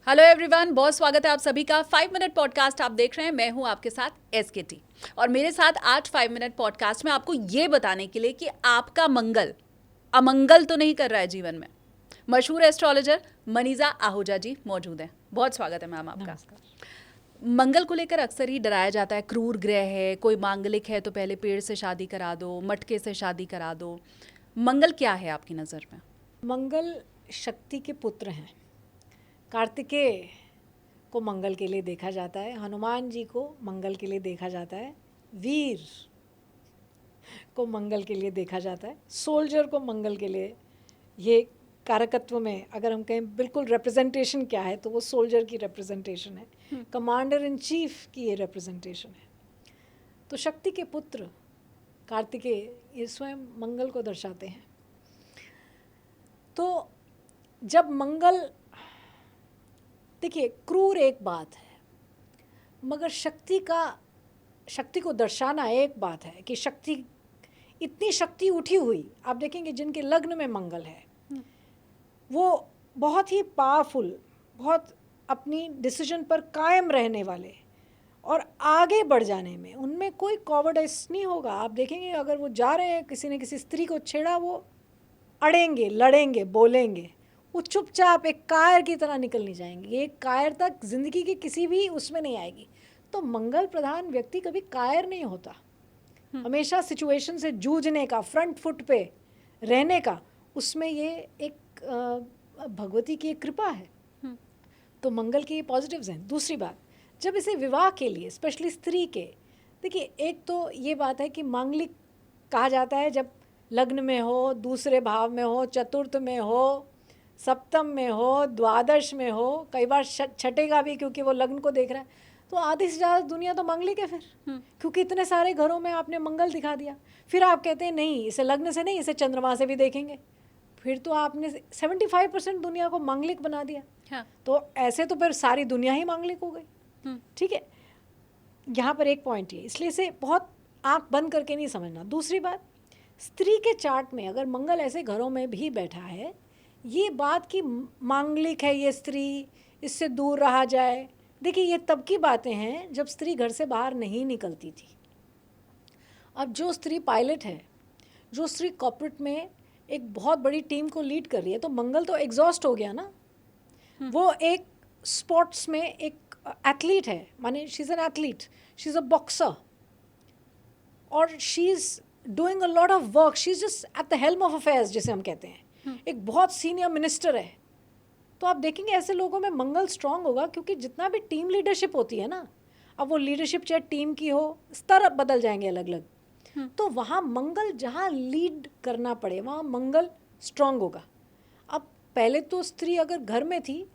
Hello everyone, बहुत स्वागत है आप सभी का 5 मिनट पॉडकास्ट आप देख रहे हैं। मैं हूं आपके साथ SKT और मेरे साथ आज 5 मिनट पॉडकास्ट में आपको ये बताने के लिए कि आपका मंगल अमंगल तो नहीं कर रहा है जीवन में। मशहूर एस्ट्रोलॉजर मनीषा आहूजा जी मौजूद हैं। बहुत स्वागत है मैम आपका। मंगल को लेकर अक्सर ही डराया जाता है, क्रूर ग्रह है, कोई मांगलिक है तो पहले पेड़ से शादी करा दो, मटके से शादी करा दो। मंगल क्या है आपकी नज़र में? मंगल शक्ति के पुत्र हैं। कार्तिकेय को मंगल के लिए देखा जाता है, हनुमान जी को मंगल के लिए देखा जाता है, वीर को मंगल के लिए देखा जाता है, सोल्जर को मंगल के लिए। ये कारकत्व में अगर हम कहें बिल्कुल रिप्रेजेंटेशन क्या है तो वो सोल्जर की रिप्रेजेंटेशन है, कमांडर इन चीफ की ये रिप्रेजेंटेशन है। तो शक्ति के पुत्र कार्तिकेय ये स्वयं मंगल को दर्शाते हैं। तो जब मंगल, देखिए क्रूर एक बात है, मगर शक्ति को दर्शाना एक बात है कि इतनी शक्ति उठी हुई। आप देखेंगे जिनके लग्न में मंगल है वो बहुत ही पावरफुल, बहुत अपनी डिसीजन पर कायम रहने वाले और आगे बढ़ जाने में उनमें कोई कॉवर्डाइस नहीं होगा। आप देखेंगे अगर वो जा रहे हैं, किसी ने किसी स्त्री को छेड़ा, वो अड़ेंगे, लड़ेंगे, बोलेंगे, वो चुपचाप एक कायर की तरह निकल नहीं जाएंगे। एक कायर तक जिंदगी के किसी भी उसमें नहीं आएगी। तो मंगल प्रधान व्यक्ति कभी कायर नहीं होता, हमेशा सिचुएशन से जूझने का, फ्रंट फुट पे रहने का, उसमें ये एक भगवती की एक कृपा है। तो मंगल के ये पॉजिटिव्स हैं। दूसरी बात, जब इसे विवाह के लिए स्पेशली स्त्री के, देखिए एक तो ये बात है कि मांगलिक कहा जाता है जब लग्न में हो, दूसरे भाव में हो, चतुर्थ में हो, सप्तम में हो, द्वादश में हो, कई बार छठेगा भी क्योंकि वो लग्न को देख रहा है। तो आधी से ज़्यादा दुनिया तो मांगलिक है फिर, क्योंकि इतने सारे घरों में आपने मंगल दिखा दिया। फिर आप कहते हैं नहीं, इसे लग्न से नहीं, इसे चंद्रमा से भी देखेंगे, फिर तो आपने 75% दुनिया को मांगलिक बना दिया। हाँ। तो ऐसे तो फिर सारी दुनिया ही मांगलिक हो गई। ठीक है, यहाँ पर एक पॉइंट ये, इसलिए इसे बहुत आंख बंद करके नहीं समझना। दूसरी बात, स्त्री के चार्ट में अगर मंगल ऐसे घरों में भी बैठा है, ये बात कि मांगलिक है ये स्त्री, इससे दूर रहा जाए, देखिए ये तब की बातें हैं जब स्त्री घर से बाहर नहीं निकलती थी। अब जो स्त्री पायलट है, जो स्त्री कॉर्पोरेट में एक बहुत बड़ी टीम को लीड कर रही है, तो मंगल तो एग्जॉस्ट हो गया ना। वो एक स्पोर्ट्स में एक एथलीट है, माने she is an athlete, she is a boxer और she is doing a lot of work, she is just at the helm of affairs जिसे हम कहते हैं। एक बहुत सीनियर मिनिस्टर है। तो आप देखेंगे ऐसे लोगों में मंगल स्ट्रांग होगा, क्योंकि जितना भी टीम लीडरशिप होती है ना, अब वो लीडरशिप चाहे टीम की हो, स्तर बदल जाएंगे अलग अलग, तो वहाँ मंगल जहाँ लीड करना पड़े वहाँ मंगल स्ट्रांग होगा। अब पहले तो स्त्री अगर घर में थी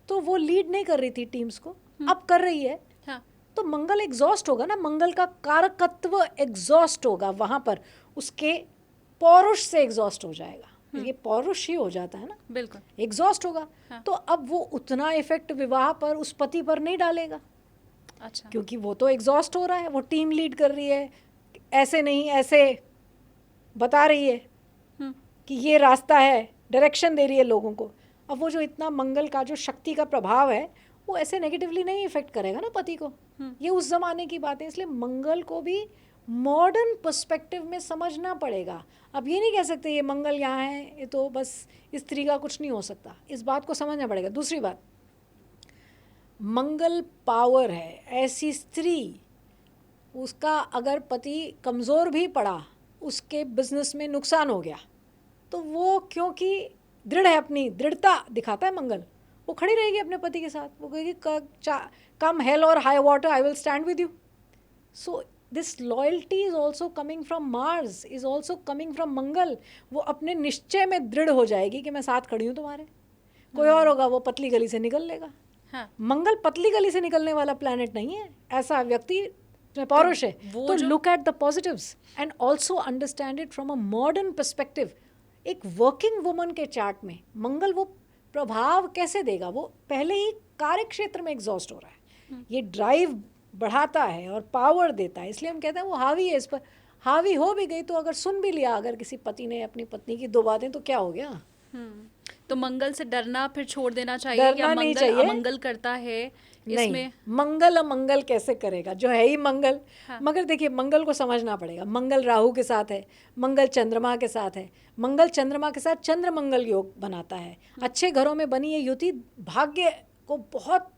तो वो लीड नहीं कर रही थी टीम्स को, अब कर रही है। हाँ। तो मंगल एग्जॉस्ट होगा ना, मंगल का कारकत्व एग्जॉस्ट होगा वहाँ पर, उसके पौरुष से एग्जॉस्ट हो जाएगा। ये पौरुष ही हो जाता है ना, बिल्कुल एग्जॉस्ट होगा। हाँ। तो अब वो उतना इफेक्ट विवाह पर उस पति पर नहीं डालेगा। अच्छा, क्योंकि वो तो एग्जॉस्ट हो रहा है, वो टीम लीड कर रही है, ऐसे नहीं ऐसे बता रही है कि ये रास्ता है, डायरेक्शन दे रही है लोगों को। अब वो जो इतना मंगल का जो शक्ति का प्रभाव है, वो ऐसे नेगेटिवली नहीं इफेक्ट करेगा ना पति को। ये उस जमाने की बात है, इसलिए मंगल को भी मॉडर्न पर्सपेक्टिव में समझना पड़ेगा। अब ये नहीं कह सकते ये मंगल यहाँ है, ये तो बस स्त्री का कुछ नहीं हो सकता, इस बात को समझना पड़ेगा। दूसरी बात, मंगल पावर है, ऐसी स्त्री, उसका अगर पति कमज़ोर भी पड़ा, उसके बिजनेस में नुकसान हो गया, तो वो क्योंकि दृढ़ है, अपनी दृढ़ता दिखाता है मंगल, वो खड़ी रहेगी अपने पति के साथ, वो कहेगी कम हेल और high water I will stand with you. So this loyalty is also coming from Mars, is also coming from Mangal. वो अपने निश्चय में दृढ़ हो जाएगी कि मैं साथ खड़ी हूँ तुम्हारे। कोई और होगा वो पतली गली से निकल लेगा। हाँ। मंगल पतली गली से निकलने वाला प्लैनेट नहीं है, ऐसा व्यक्ति पौरुष है। तो look at the positives and also understand it from a modern perspective. एक वर्किंग वुमन के चार्ट में मंगल वो प्रभाव कैसे देगा, वो पहले ही कार्य क्षेत्र में एग्जॉस्ट हो रहा है, ये ड्राइव बढ़ाता है और पावर देता है, इसलिए हम कहते हैं वो हावी है इस पर। हावी हो भी गई तो अगर सुन भी लिया अगर किसी पति ने अपनी पत्नी की दो बातें, तो क्या हो गया, तो मंगल से डरना फिर छोड़ देना चाहिए, डरना क्या नहीं मंगल चाहिए। अमंगल करता है नहीं, इसमें? मंगल अमंगल कैसे करेगा, जो है ही मंगल। हाँ। मगर देखिए, मंगल को समझना पड़ेगा। मंगल राहु के साथ है, मंगल चंद्रमा के साथ है, मंगल चंद्रमा के साथ चंद्र मंगल योग बनाता है। अच्छे घरों में बनी ये युति भाग्य को बहुत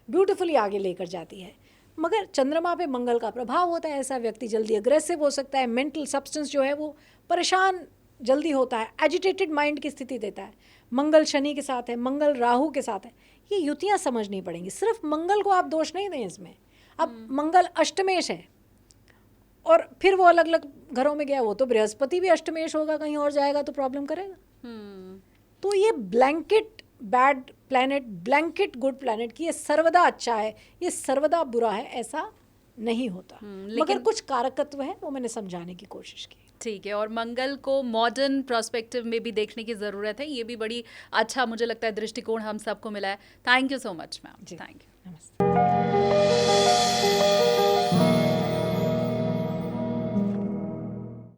ब्यूटीफुली आगे लेकर जाती है। मगर चंद्रमा पे मंगल का प्रभाव होता है, ऐसा व्यक्ति जल्दी अग्रेसिव हो सकता है, मेंटल सब्सटेंस जो है वो परेशान जल्दी होता है, एजिटेटेड माइंड की स्थिति देता है। मंगल शनि के साथ है, मंगल राहु के साथ है, ये युतियाँ समझनी पड़ेंगी। सिर्फ मंगल को आप दोष नहीं दें इसमें। अब मंगल अष्टमेश है और फिर वो अलग अलग घरों में गया, वो तो बृहस्पति भी अष्टमेश होगा, कहीं और जाएगा तो प्रॉब्लम करेगा। तो ये blanket bad planet, blanket good planet की ये सर्वदा अच्छा है, ये सर्वदा बुरा है, ऐसा नहीं होता। मगर कुछ कारकत्व है, वो मैंने समझाने की कोशिश की। ठीक है, और मंगल को मॉडर्न प्रोस्पेक्टिव में भी देखने की ज़रूरत है, ये भी बड़ी अच्छा मुझे लगता है दृष्टिकोण हम सबको मिला है। Thank you so much ma'am, thank you. नमस्ते।